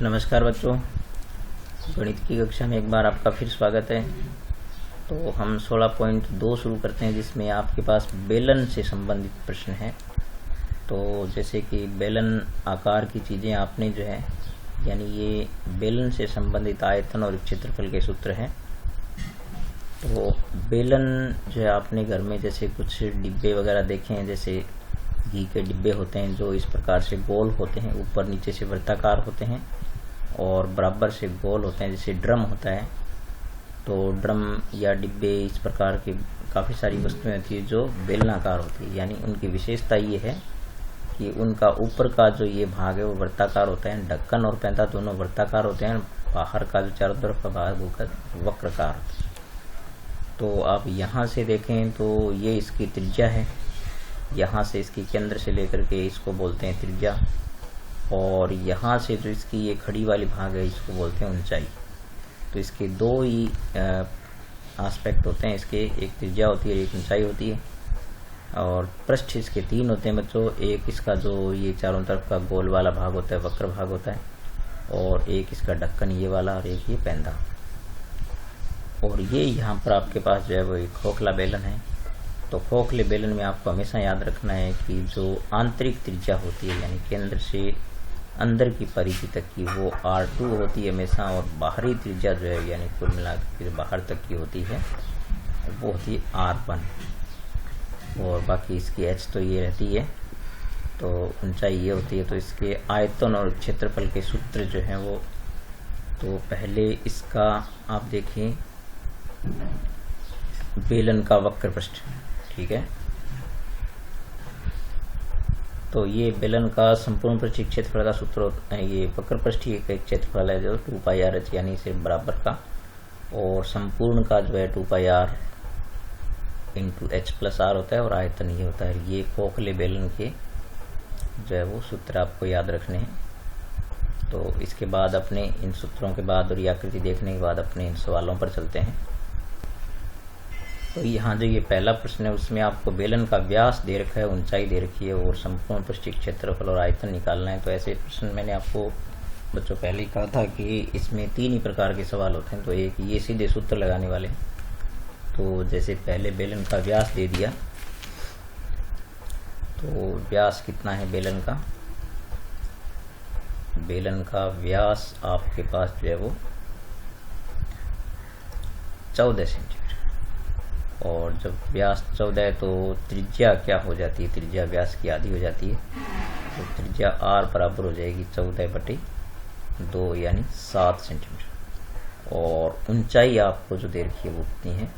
नमस्कार बच्चों, गणित की कक्षा में एक बार आपका फिर स्वागत है। तो हम 16.2 शुरू करते हैं, जिसमें आपके पास बेलन से संबंधित प्रश्न है। तो जैसे कि बेलन आकार की चीज़ें आपने जो है, यानी ये बेलन से संबंधित आयतन और क्षेत्रफल के सूत्र हैं। तो बेलन जो है आपने घर में जैसे कुछ डिब्बे वगैरह देखे हैं, जैसे घी के डिब्बे होते हैं जो इस प्रकार से गोल होते हैं, ऊपर नीचे से वृत्ताकार होते हैं और बराबर से गोल होते हैं, जैसे ड्रम होता है। तो ड्रम या डिब्बे इस प्रकार की काफ़ी सारी वस्तुएं होती है जो बेलनाकार होती है। यानी उनकी विशेषता ये है कि उनका ऊपर का जो ये भाग है वो वृत्ताकार होता है, ढक्कन और पैंता दोनों वृत्ताकार होते हैं, बाहर का जो चारों तरफ का भाग होकर वक्राकार होता है। तो आप यहाँ से देखें तो ये इसकी त्रिज्या है, यहाँ से इसके केंद्र से लेकर के इसको बोलते हैं त्रिज्या, और यहाँ से जो इसकी ये खड़ी वाली भाग है इसको बोलते हैं ऊंचाई। तो इसके दो ही एस्पेक्ट होते हैं, इसके एक त्रिज्या होती है, एक ऊंचाई होती है। और पृष्ठ इसके तीन होते हैं बच्चों, एक इसका जो ये चारों तरफ का गोल वाला भाग होता है, वक्र भाग होता है, और एक इसका ढक्कन ये वाला, और एक ये पैंदा। और ये यहाँ पर आपके पास जो है वो एक खोखला बेलन है। तो खोखले बेलन में आपको हमेशा याद रखना है कि जो आंतरिक त्रिज्या होती है, यानी केंद्र से अंदर की परिधि तक की, वो R2 होती है हमेशा, और बाहरी त्रिज्या जो है यानी कुल मिलाकर बाहर तक की होती है वो होती है R1, और बाकी इसकी H तो ये रहती है। तो ऊंचाई ये होती है। तो इसके आयतन और क्षेत्रफल के सूत्र जो हैं वो, तो पहले इसका आप देखें बेलन का वक्र पृष्ठ, ठीक है। तो ये बेलन का संपूर्ण पृष्ठीय क्षेत्रफल का सूत्र होता है, ये वक्र पृष्ठीय का क्षेत्रफल है जो 2πr यानी सिर्फ बराबर का, और संपूर्ण का जो है 2πr into h plus r होता है, और आयतन ये होता है। ये खोखले बेलन के जो है वो सूत्र आपको याद रखने हैं। तो इसके बाद अपने इन सूत्रों के बाद और ये आकृति देखने के बाद अपने इन सवालों पर चलते हैं। तो यहाँ जो ये पहला प्रश्न है उसमें आपको बेलन का व्यास दे रखा है, ऊंचाई दे रखी है, और संपूर्ण पृष्ठीय क्षेत्रफल और आयतन निकालना है। तो ऐसे प्रश्न मैंने आपको बच्चों पहले ही कहा था कि इसमें तीन ही प्रकार के सवाल होते हैं। तो एक ये सीधे सूत्र लगाने वाले। तो जैसे पहले बेलन का व्यास दे दिया, तो व्यास कितना है बेलन का? बेलन का व्यास आपके पास जो है वो 14 सेंटीमीटर, और जब व्यास 14 है तो त्रिज्या क्या हो जाती है? त्रिज्या व्यास की आधी हो जाती है। तो त्रिज्या r बराबर हो जाएगी 14/2 यानी 7 सेंटीमीटर। और ऊंचाई आपको जो दे रखी है वो कितनी है?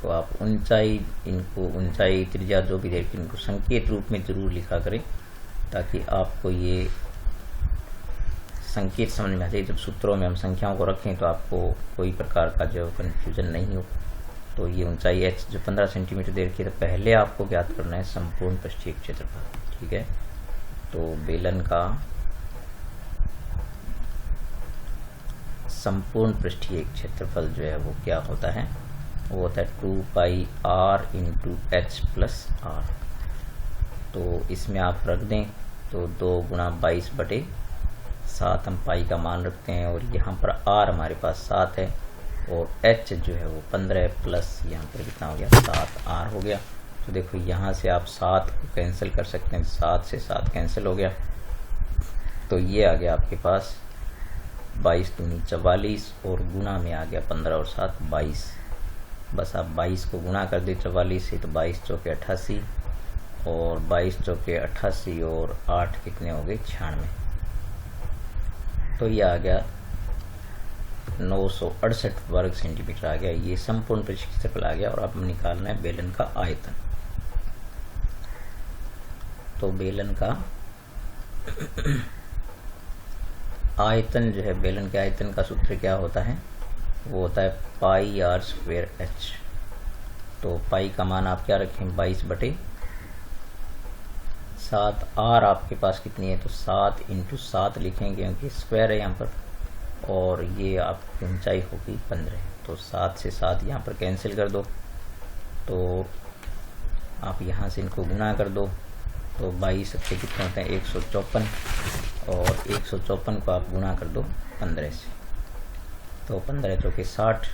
तो आप ऊंचाई, इनको ऊंचाई त्रिज्या जो भी दे रखी है इनको संकेत रूप में जरूर लिखा करें, ताकि आपको ये संकेत समझ में आ जाए। जब सूत्रों में हम संख्याओं को रखें तो आपको कोई प्रकार का जो कन्फ्यूजन नहीं हो। तो ये ऊंचाई h जो 15 सेंटीमीटर दे रखी है, तो पहले आपको ज्ञात करना है संपूर्ण पृष्ठीय क्षेत्रफल, ठीक है। तो बेलन का संपूर्ण पृष्ठीय क्षेत्रफल जो है वो क्या होता है? वो होता है 2πr into h plus r। तो इसमें आप रख दें तो 2 गुणा 22/7 हम पाई का मान रखते हैं, और यहाँ पर r हमारे पास 7 है, और h जो है वो 15 प्लस यहाँ पर कितना हो गया? 7r हो गया। तो देखो यहाँ से आप 7 को कैंसिल कर सकते हैं, 7 से 7 कैंसिल हो गया। तो ये आ गया आपके पास 22 दूनी 44, और गुणा में आ गया 15 और 7 22। बस आप 22 को गुणा कर दे 44 से, तो 22 चौके 88, और 22 चौके 88 और 8 कितने हो गए? 96। तो ये आ गया 968 वर्ग सेंटीमीटर आ गया। ये संपूर्ण पृष्ठीय क्षेत्रफल आ गया, और अब निकालना है बेलन का आयतन। तो बेलन का आयतन जो है, बेलन के आयतन का सूत्र क्या होता है? वो होता है πr²h। तो पाई का मान आप क्या रखें? 22/7। r आपके पास कितनी है? तो 7 इंटू 7 लिखेंगे क्योंकि स्क्वायर है यहाँ पर, और ये आपकी ऊंचाई होगी 15। तो 7 से 7 यहाँ पर कैंसिल कर दो, तो आप यहाँ से इनको गुना कर दो, तो 22 कितने होते हैं? 154। और 154 को आप गुणा कर दो 15 से, तो 15 चौके 60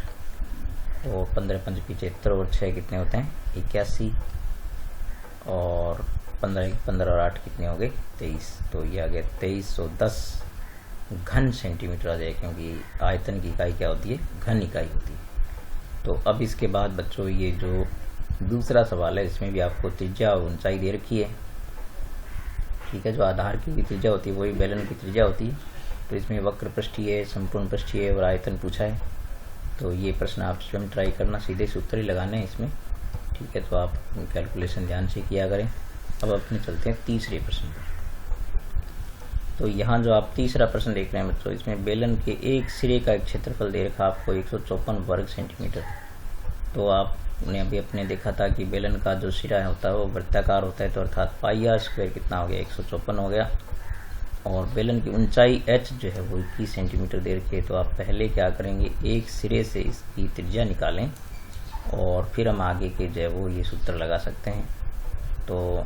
और 15 पंच 75 और 6 कितने होते हैं 81 और 15 और 8 कितने हो गए 23। तो ये आ गया 2310 घन सेंटीमीटर आ जाए, क्योंकि आयतन की इकाई क्या होती है घन इकाई होती है। तो अब इसके बाद बच्चों ये जो दूसरा सवाल है इसमें भी आपको त्रिज्या और ऊंचाई दे रखी है, ठीक है। जो आधार की भी त्रिज्या होती है वही बेलन की त्रिज्या होती है। तो इसमें वक्र पृष्ठीय, संपूर्ण पृष्ठीय और आयतन पूछा है। तो ये प्रश्न आप स्वयं ट्राई करना, सीधे सूत्र ही लगाने हैं इसमें, ठीक है। तो आप कैलकुलेशन ध्यान से किया करें। अब अपने चलते हैं तीसरे प्रश्न पर। तो यहाँ जो आप तीसरा प्रश्न देख रहे हैं बच्चों, इसमें बेलन के एक सिरे का एक क्षेत्रफल दे रखा आपको 154 वर्ग सेंटीमीटर। तो आपने अभी अपने देखा था कि बेलन का जो सिरा होता है वो वृत्ताकार होता है, तो अर्थात पाई आर स्क्वायर कितना हो गया 154 हो गया। और बेलन की ऊंचाई h जो है वो 21 सेंटीमीटर दे रखी है। तो आप पहले क्या करेंगे, एक सिरे से इसकी त्रिज्या निकालें और फिर हम आगे के जो है वो ये सूत्र लगा सकते हैं। तो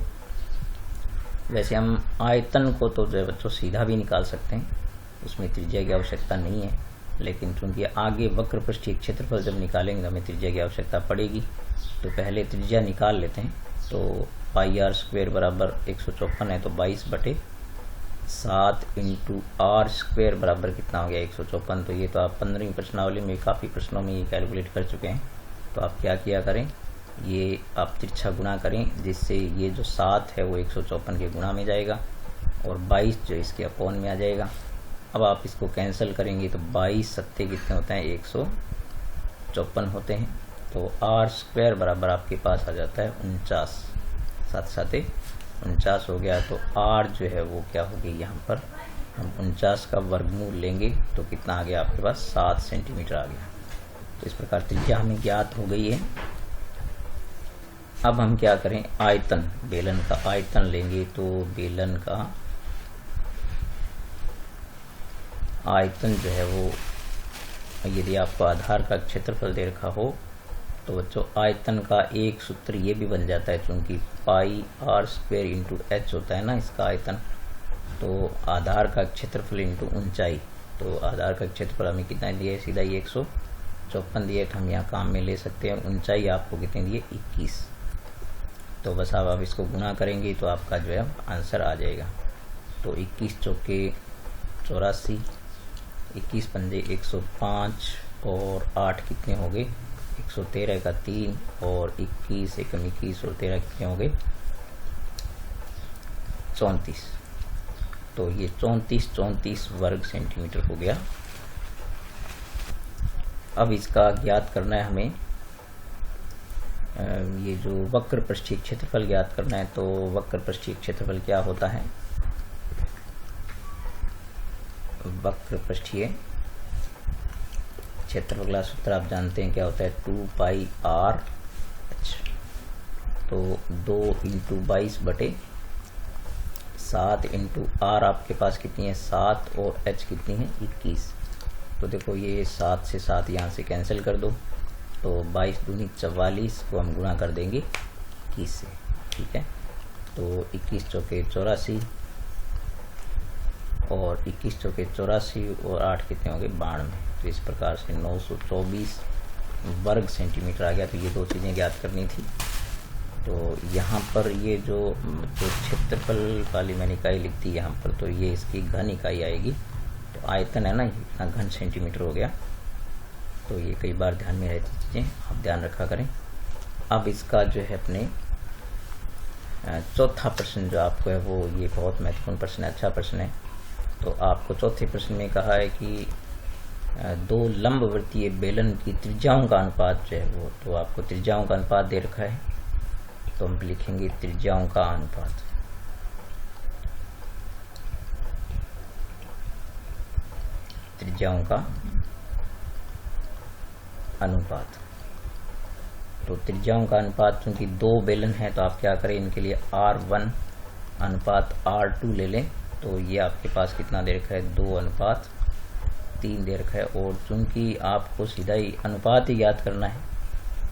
वैसे हम आयतन को तो जो है बच्चों सीधा भी निकाल सकते हैं, उसमें त्रिज्या की आवश्यकता नहीं है, लेकिन चूंकि आगे वक्र पृष्ठीय क्षेत्रफल जब निकालेंगे हमें त्रिज्या की आवश्यकता पड़ेगी। तो पहले त्रिज्या निकाल लेते हैं। तो पाई आर स्क्वायर बराबर 154 है, तो 22/7 इंटू आर स्क्वायर बराबर कितना हो गया 154। तो ये तो आप 15वीं प्रश्नावली में काफ़ी प्रश्नों में ये कैलकुलेट कर चुके हैं। तो आप क्या किया करें, ये आप तिरछा गुणा करें, जिससे ये जो 7 है वो 154 के गुणा में जाएगा और 22 जो इसके अपॉन में आ जाएगा। अब आप इसको कैंसिल करेंगे तो 22 सत्ते कितने होते हैं 154 होते हैं। तो आर स्क्वायर बराबर आपके पास आ जाता है 49, 7 7 49 हो गया। तो आर जो है वो क्या होगी, यहाँ पर हम 49 का वर्गमूल लेंगे तो कितना आ गया आपके पास 7 सेंटीमीटर आ गया। तो इस प्रकार त्रिज्या हमें ज्ञात हो गई है। अब हम क्या करें, आयतन, बेलन का आयतन लेंगे। तो बेलन का आयतन जो है वो, यदि आपको आधार का क्षेत्रफल दे रखा हो तो बच्चों आयतन का एक सूत्र ये भी बन जाता है, क्योंकि पाई आर स्क्वायर इंटू एच होता है ना इसका आयतन। तो आधार का क्षेत्रफल इंटू ऊंचाई, तो आधार का क्षेत्रफल हमें कितना दिया है, सीधा ही 154 दिया है, हम यहाँ काम में ले सकते हैं। ऊंचाई आपको कितनी दी है 21। तो बस आप इसको गुणा करेंगे तो आपका जो है आंसर आ जाएगा। तो 21 चौके 84, 21 पंजे 105 और 8 कितने हो गए 113 का 3 और 21 एकम 21 और 13 कितने हो गए 34। तो ये 34 वर्ग सेंटीमीटर हो गया। अब इसका ज्ञात करना है हमें, ये जो वक्र पृष्ठीय क्षेत्रफल ज्ञात करना है। तो वक्र पृष्ठीय क्षेत्रफल क्या होता है, वक्र पृष्ठीय क्षेत्रफल का सूत्र आप जानते हैं क्या होता है, 2 पाई आर एच। तो 2 इंटू 22/7 इंटू आर आपके पास कितनी है 7 और एच कितनी है 21। तो देखो ये 7 से 7 यहाँ से कैंसिल कर दो, तो 22 दूनी 44 को हम गुणा कर देंगे 21 से, ठीक है। तो 21 चौके 84 और 21 चौके 84 और 8 कितने हो गए 92। तो इस प्रकार से 924 वर्ग सेंटीमीटर आ गया। तो ये दो चीज़ें ज्ञात करनी थी। तो यहाँ पर ये जो क्षेत्रफल वाली मैंने इकाई लिख दी यहाँ पर, तो ये इसकी घन इकाई आएगी। तो आयतन है ना, इतना घन सेंटीमीटर हो गया। तो ये कई बार ध्यान में रहती चीज़ें, आप ध्यान रखा करें। अब इसका जो है अपने चौथा प्रश्न जो आपको है वो ये बहुत महत्वपूर्ण प्रश्न है, अच्छा प्रश्न है। तो आपको चौथे प्रश्न में कहा है कि दो लंबवृत्तीय बेलन की त्रिज्याओं का अनुपात जो है वो, तो आपको त्रिज्याओं का अनुपात दे रखा है। तो हम लिखेंगे त्रिज्याओं का अनुपात। त्रिज्याओं का अनुपात। तो त्रिज्याओं का अनुपात, चूंकि दो बेलन है तो आप क्या करें, इनके लिए R1 अनुपात R2 ले लें। तो ये आपके पास कितना दे रखा है 2:3 दे रखा है। और चूंकि आपको सीधा ही अनुपात ही ज्ञात करना है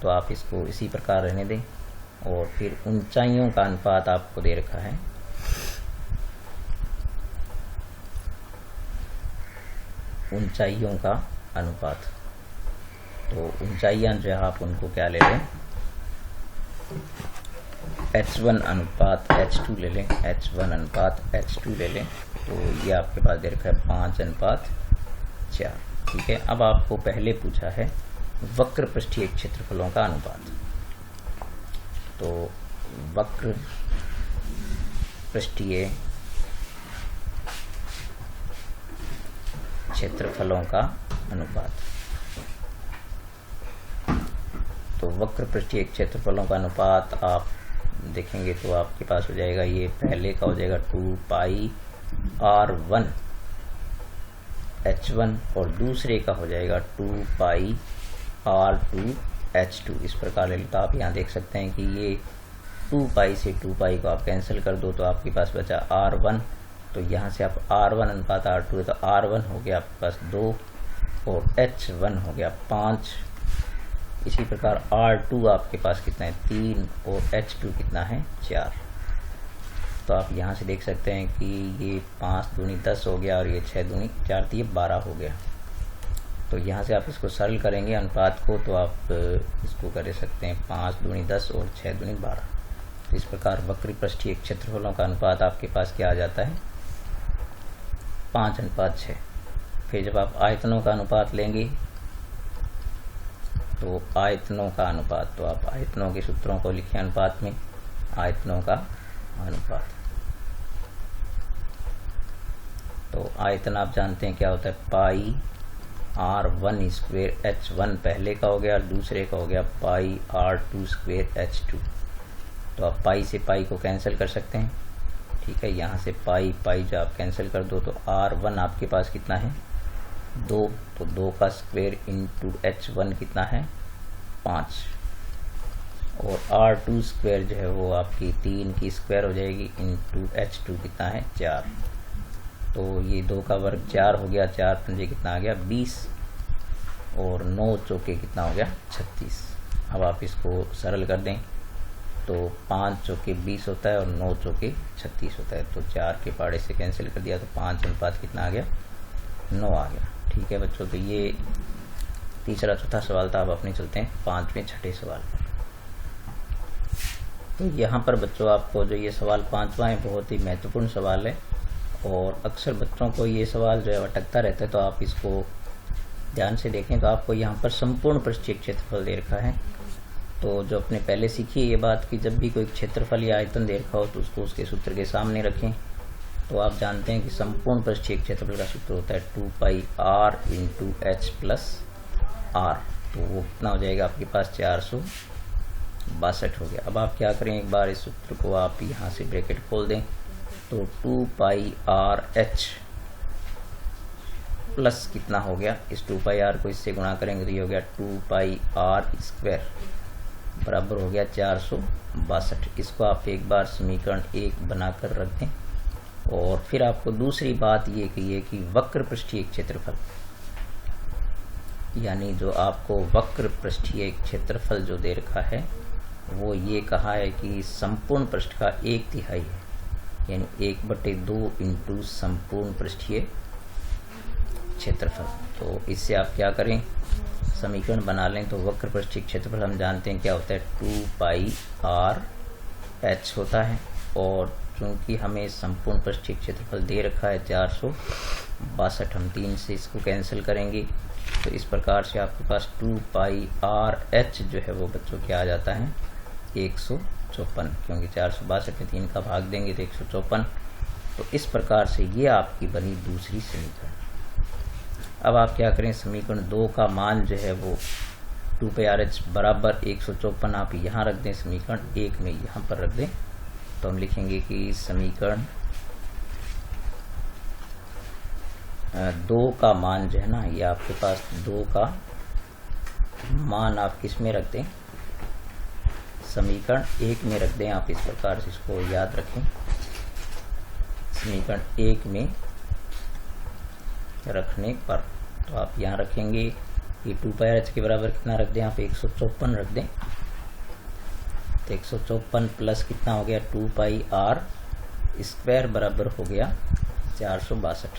तो आप इसको इसी प्रकार रहने दें। और फिर ऊंचाइयों का अनुपात आपको दे रखा है ऊंचाइयों का अनुपात। तो ऊंचाइयाँ जो है आप उनको क्या ले लें, h1 अनुपात h2 ले लें, h1 अनुपात h2 ले लें। तो ये आपके पास दे रखा है 5:4। ठीक है। अब आपको पहले पूछा है वक्र पृष्ठीय क्षेत्रफलों का अनुपात। तो वक्र पृष्ठीय क्षेत्रफलों का अनुपात। तो वक्र पृष्ठीय क्षेत्रफलों का अनुपात आप देखेंगे तो आपके पास हो जाएगा, ये पहले का हो जाएगा 2πr1 h1 और दूसरे का हो जाएगा 2πr2 h2। इस प्रकार ले लो। तो आप यहाँ देख सकते हैं कि ये 2π से 2π को आप कैंसिल कर दो तो आपके पास बचा r1। तो यहाँ से आप r1 अनुपात r2 है तो r1 हो गया आपके पास 2 और h1 हो गया 5। इसी प्रकार r2 आपके पास कितना है 3 और h2 कितना है 4। तो आप यहाँ से देख सकते हैं कि ये 5 दूनी 10 हो गया और ये 6 दूनी 4 तो ये 12 हो गया। तो यहाँ से आप इसको सरल करेंगे अनुपात को तो आप इसको कर सकते हैं 5 दूनी 10 और 6 दूनी 12। तो इस प्रकार वक्र पृष्ठीय क्षेत्रफलों का अनुपात आपके पास क्या आ जाता है 5:6। फिर जब आप आयतनों का अनुपात लेंगे तो आयतनों का अनुपात, तो आप आयतनों के सूत्रों को लिखें अनुपात में, आयतनों का अनुपात। तो आयतन आप जानते हैं क्या होता है πr1 स्क्वेयर h1 पहले का हो गया और दूसरे का हो गया πr2 स्क्वेयर h2। तो आप पाई से पाई को कैंसिल कर सकते हैं। ठीक है। यहाँ से पाई पाई जो आप कैंसिल कर दो तो r1 आपके पास कितना है 2, तो 2 का स्क्वेयर इंटू h1 कितना है 5 और r2 स्क्वेयर जो है वो आपकी 3 की स्क्वायर हो जाएगी इंटू h2 कितना है 4। तो ये 2 का वर्ग 4 हो गया, 4 पंजे कितना आ गया 20 और 9 चौके कितना हो गया 36। अब आप इसको सरल कर दें तो 5 चौके 20 होता है और 9 चौके 36 होता है। तो 4 के पाड़े से कैंसिल कर दिया तो 5 अनुपात कितना आ गया 9 आ गया। ठीक है बच्चों। तो ये तीसरा चौथा सवाल था। अब अपने चलते हैं 5वें छठे सवाल पर। तो यहाँ पर बच्चों आपको जो ये सवाल 5वां है बहुत ही महत्वपूर्ण सवाल है और अक्सर बच्चों को ये सवाल जो है अटकता रहता है। तो आप इसको ध्यान से देखें तो आपको यहाँ पर संपूर्ण पृष्ठीय क्षेत्रफल दे रखा है। तो जो अपने पहले सीखी है ये बात कि जब भी कोई क्षेत्रफल या आयतन दे रखा हो तो उसको उसके सूत्र के सामने रखें। तो आप जानते हैं कि संपूर्ण पृष्ठीय क्षेत्रफल का सूत्र होता है 2πr into h plus r। तो वो कितना हो जाएगा आपके पास 462 हो गया। अब आप क्या करें, एक बार इस सूत्र को आप यहाँ से ब्रैकेट खोल दें तो 2πrh प्लस कितना हो गया, इस 2πr को इससे गुणा करेंगे तो ये हो गया 2πr स्क्वायर बराबर हो गया 462। इसको आप एक बार समीकरण 1 बनाकर रख दें। और फिर आपको दूसरी बात ये कही कि वक्र पृष्ठीय क्षेत्रफल, यानी जो आपको वक्र पृष्ठीय क्षेत्रफल जो दे रखा है वो ये कहा है कि संपूर्ण पृष्ठ का 1/3 है, यानी 1/2 इंटू संपूर्ण पृष्ठीय क्षेत्रफल। तो इससे आप क्या करें, समीकरण बना लें। तो वक्र पृष्ठीय क्षेत्रफल हम जानते हैं क्या होता है 2πrh होता है और चूंकि हमें संपूर्ण पृष्ठीय क्षेत्रफल दे रखा है 462, हम 3 से इसको कैंसिल करेंगे तो इस प्रकार से आपके पास 2πrh जो है वो बच्चों क्या आ जाता है 154, क्योंकि 462 में 3 का भाग देंगे तो 154। तो इस प्रकार से ये आपकी बनी दूसरी समीकरण। अब आप क्या करें, समीकरण 2 का मान जो है वो 2πrh बराबर 154 आप यहाँ रख दें, समीकरण 1 में यहाँ पर रख दें। तो हम लिखेंगे कि समीकरण 2 का मान जो है ना, ये आपके पास 2 का मान आप किस में रख दें, समीकरण 1 में रख दें। आप इस प्रकार से इसको याद रखें, समीकरण 1 में रखने पर तो आप यहाँ रखेंगे कि 2πrh के बराबर कितना रख दें, आप 154 रख दें। तो 154 प्लस कितना हो गया 2πr स्क्वायर बराबर हो गया 462।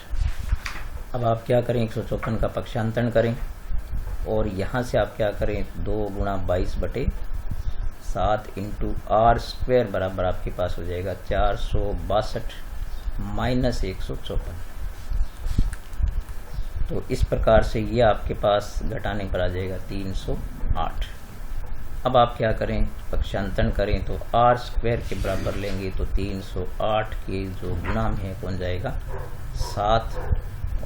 अब आप क्या करें, 154 का पक्षांतरण करें और यहाँ से आप क्या करें, 2 गुणा 22/7 इंटू आर स्क्वायर बराबर आपके पास हो जाएगा 462 माइनस 154। तो इस प्रकार से ये आपके पास घटाने पर आ जाएगा 308। अब आप क्या करें, पक्षांतरण करें तो आर स्क्वायर के बराबर लेंगे तो 308 के जो गुणा में है कौन जाएगा 7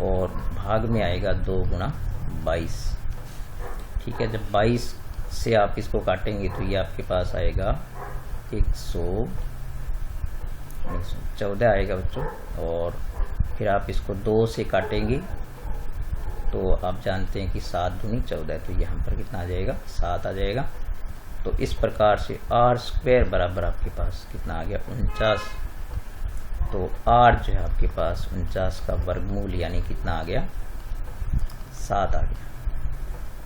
और भाग में आएगा 2 गुणा 22। ठीक है, जब 22 से आप इसको काटेंगे तो ये आपके पास आएगा 114 आएगा बच्चों। और फिर आप इसको 2 से काटेंगे तो आप जानते हैं कि 7 दूनी 14, तो यहाँ पर कितना आ जाएगा 7 आ जाएगा। तो इस प्रकार से आर स्क्वायर बराबर आपके पास कितना आ गया 49। तो आर जो है आपके पास 49 का वर्गमूल यानी कितना आ गया 7 आ गया।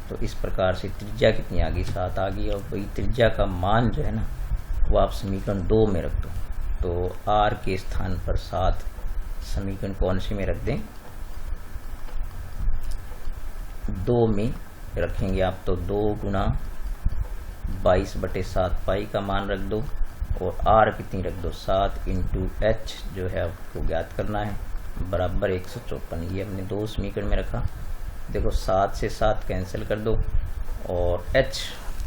तो इस प्रकार से त्रिज्या कितनी आ गई 7 आ गई। और वही त्रिज्या का मान जो है ना वो आप समीकरण 2 में रख दो। तो आर के स्थान पर 7 समीकरण कौन से में रख दें, 2 में रखेंगे आप। तो 2 गुणा 22/7 पाई का मान रख दो और आर कितनी रख दो 7 इंटू एच जो है आपको ज्ञात करना है बराबर 154। ये हमने 2 समीकरण में रखा। देखो 7 से 7 कैंसिल कर दो और एच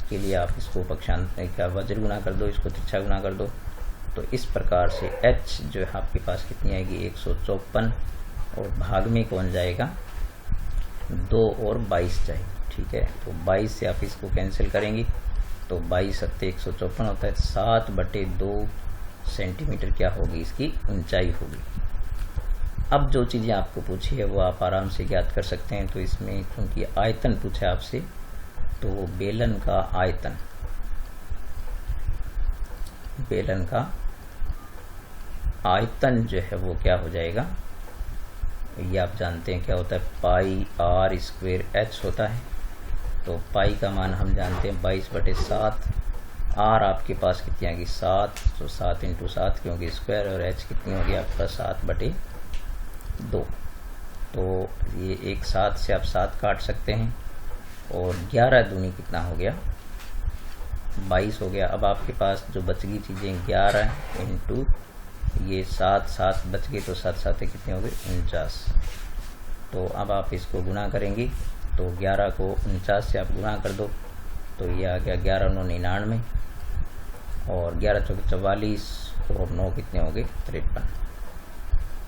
के लिए आप इसको पक्षांतर क्या वज्र गुना कर दो, इसको तिरछा गुना कर दो। तो इस प्रकार से एच जो है आपके पास कितनी आएगी 154 और भाग में कौन जाएगा 2 और 22 जाएगी। ठीक है, तो 22 से आप इसको कैंसिल करेंगे तो 22 × 154 होता है। 7/2 सेंटीमीटर क्या होगी इसकी ऊंचाई होगी। अब जो चीज़ें आपको पूछी है वो आप आराम से ज्ञात कर सकते हैं। तो इसमें क्योंकि आयतन पूछा है आपसे तो बेलन का आयतन, बेलन का आयतन जो है वो क्या हो जाएगा, ये आप जानते हैं क्या होता है पाई आर स्क्वायर एच होता है। तो पाई का मान हम जानते हैं 22/7। आर आपके पास कितनी आ गई 7, तो 7 इंटू 7 क्योंकि स्क्वायर, और एच कितनी होगी आपका 7/2। तो ये एक 7 से आप 7 काट सकते हैं और 11 दूनी कितना हो गया 22 हो गया। अब आपके पास जो बच गई चीज़ें 11 इंटू ये 7 बच गए तो 7 कितने हो गए 49। तो अब आप इसको गुणा करेंगे तो 11 को 49 से आप गुणा कर दो तो ये आ गया 11 9 99 और 11 चौके 44 और 9 कितने हो गए 53।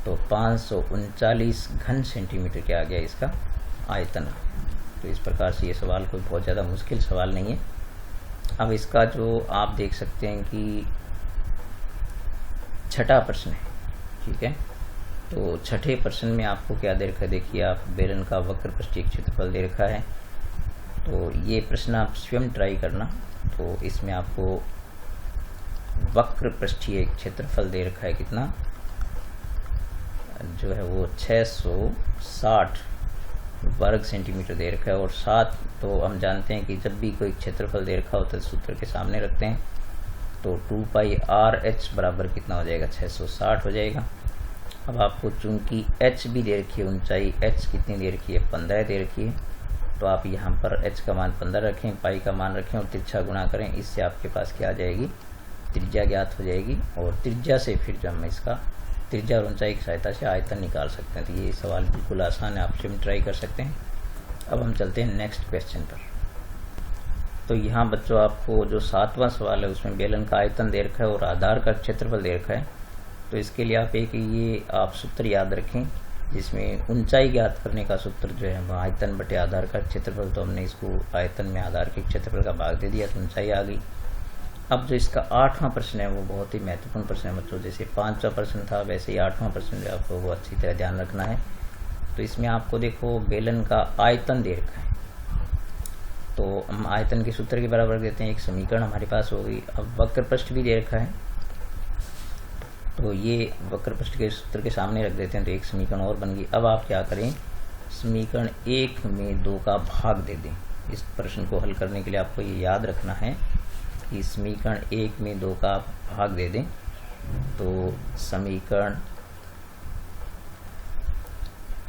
तो 539 घन सेंटीमीटर क्या आ गया इसका आयतन। तो इस प्रकार से ये सवाल कोई बहुत ज़्यादा मुश्किल सवाल नहीं है। अब इसका जो आप देख सकते हैं कि छठा प्रश्न है। ठीक है, तो छठे प्रश्न में आपको क्या दे रखा है, देखिए आप बेलन का वक्र पृष्ठीय क्षेत्रफल दे रखा है। तो ये प्रश्न आप स्वयं ट्राई करना। तो इसमें आपको वक्र पृष्ठीय क्षेत्रफल दे रखा है कितना जो है वो 660 वर्ग सेंटीमीटर दे रखा है। और 7 तो हम जानते हैं कि जब भी कोई क्षेत्रफल दे रखा होता है सूत्र के सामने रखते हैं। तो 2πRh बराबर कितना हो जाएगा 660 हो जाएगा। अब आपको चूंकि h भी दे रखी है, ऊंचाई h कितनी दे रखी है 15 दे रखी है। तो आप यहाँ पर h का मान 15 रखें, पाई का मान रखें और तिरछा गुणा करें। इससे आपके पास क्या आ जाएगी त्रिज्या ज्ञात हो जाएगी। और त्रिज्या से फिर जो हम इसका त्रिज्या और ऊंचाई की सहायता से आयतन निकाल सकते हैं। तो ये सवाल बिल्कुल आसान है, आप स्वयं ट्राई कर सकते हैं। अब हम चलते हैं नेक्स्ट क्वेश्चन पर। तो यहाँ बच्चों आपको जो 7वां सवाल है उसमें बेलन का आयतन दे रखा है और आधार का क्षेत्रफल दे रखा है। तो इसके लिए आप एक ये आप सूत्र याद रखें जिसमें ऊंचाई ज्ञात करने का सूत्र जो है वह आयतन बटे आधार का क्षेत्रफल। तो हमने इसको आयतन में आधार के क्षेत्रफल का भाग दे दिया तो ऊंचाई आ गई। अब जो इसका 8वां प्रश्न है वो बहुत ही महत्वपूर्ण प्रश्न है बच्चों। जैसे 5वां प्रश्न था वैसे ही 8वां प्रश्न जो आपको वो अच्छी तरह ध्यान रखना है। तो इसमें आपको देखो बेलन का आयतन दे रखा है। तो हम आयतन के सूत्र के बराबर देते हैं, एक समीकरण हमारे पास हो गई। अब वक्र पृष्ठ भी दे रखा है तो ये वक्र पृष्ठ के सूत्र के सामने रख देते हैं तो एक समीकरण और बन गई। अब आप क्या करें, समीकरण 1 में 2 का भाग दे दें। इस प्रश्न को हल करने के लिए आपको ये याद रखना है कि समीकरण 1 में 2 का भाग दे दें। तो समीकरण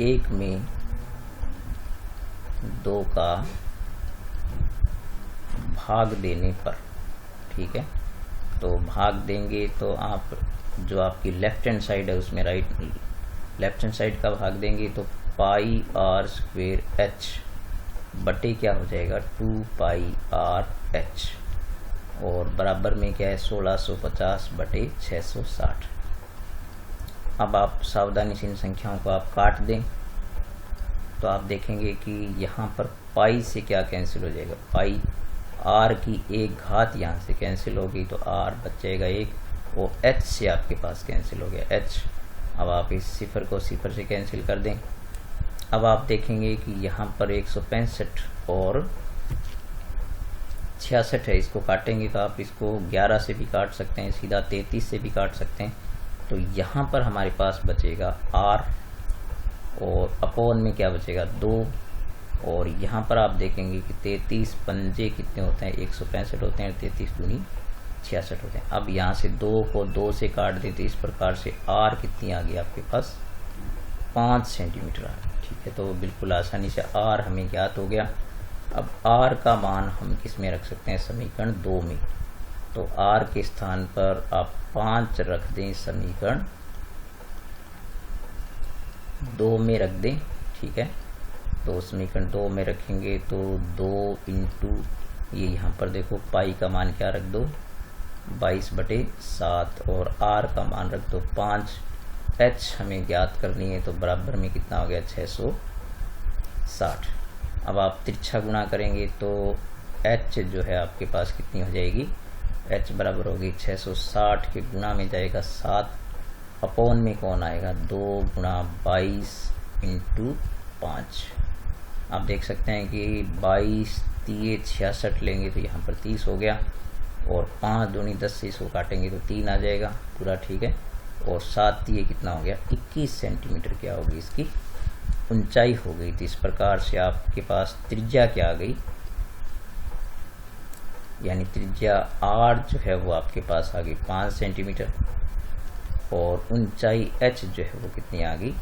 1 में 2 का भाग देने पर, ठीक है, तो भाग देंगे तो आप जो आपकी लेफ्ट हैंड साइड है उसमें लेफ्ट हैंड साइड का भाग देंगे तो पाई आर स्क्वेयर एच बटे क्या हो जाएगा 2 पाई आर एच, और बराबर में क्या है 1650 बटे 660। अब आप सावधानी से इन संख्याओं को आप काट दें तो आप देखेंगे कि यहाँ पर पाई से क्या कैंसिल हो जाएगा, पाई आर की एक घात यहाँ से कैंसिल होगी तो आर बच जाएगा 1, और एच से आपके पास कैंसिल हो गया एच। अब आप इस सिफर को सिफर से कैंसिल कर दें। अब आप देखेंगे कि यहाँ पर 165 और 66 है, इसको काटेंगे तो आप इसको 11 से भी काट सकते हैं, सीधा 33 से भी काट सकते हैं। तो यहाँ पर हमारे पास बचेगा आर और अपॉन में क्या बचेगा 2, और यहाँ पर आप देखेंगे कि 33 पंजे कितने होते हैं 165 होते हैं, 33 दूनी 66 होते हैं। अब यहाँ से 2 को 2 से काट देते, इस प्रकार से आर कितनी आ गई आपके पास 5 सेंटीमीटर आ गई, ठीक है। तो बिल्कुल आसानी से आर हमें ज्ञात हो गया। अब आर का मान हम किस में रख सकते हैं, समीकरण 2 में। तो आर के स्थान पर आप 5 रख दें, समीकरण 2 में रख दें, ठीक है। तो समीकरण 2 में रखेंगे तो 2 इंटू ये यहाँ पर देखो पाई का मान क्या रख दो 22/7 और आर का मान रख दो 5, एच हमें ज्ञात करनी है तो बराबर में कितना हो गया 660। अब आप तिरछा गुणा करेंगे तो एच जो है आपके पास कितनी हो जाएगी, एच बराबर होगी 660 के गुणा में जाएगा 7, अपॉन में कौन आएगा 2 गुणा 22 इंटू 5। आप देख सकते हैं कि 22 3 66 लेंगे तो यहाँ पर 30 हो गया, और 5 दूनी 10 से इसको काटेंगे तो 3 आ जाएगा पूरा, ठीक है। और 7 ये कितना हो गया 21 सेंटीमीटर क्या होगी इसकी ऊंचाई हो गई। तो इस प्रकार से आपके पास त्रिज्या क्या आ गई, यानी त्रिज्या आर जो है वो आपके पास आ गई 5 सेंटीमीटर, और ऊंचाई एच जो है वो कितनी आ गई,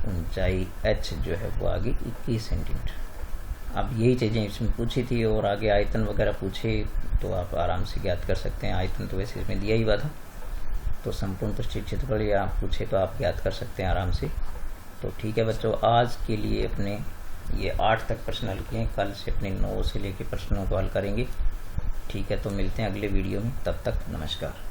ऊंचाई एच जो है वो आ गई 21 सेंटीमीटर। अब यही चीज़ें इसमें पूछी थी, और आगे आयतन वगैरह पूछे तो आप आराम से ज्ञात कर सकते हैं। आयतन तो वैसे इसमें दिया ही हुआ था, तो संपूर्ण पृष्ठीय क्षेत्रफल या पूछे तो आप ज्ञात कर सकते हैं आराम से। तो ठीक है बच्चों, आज के लिए अपने ये 8 तक प्रश्न हल किए, कल से अपने 9 से लेकर प्रश्नों को हल करेंगे, ठीक है। तो मिलते हैं अगले वीडियो में, तब तक नमस्कार।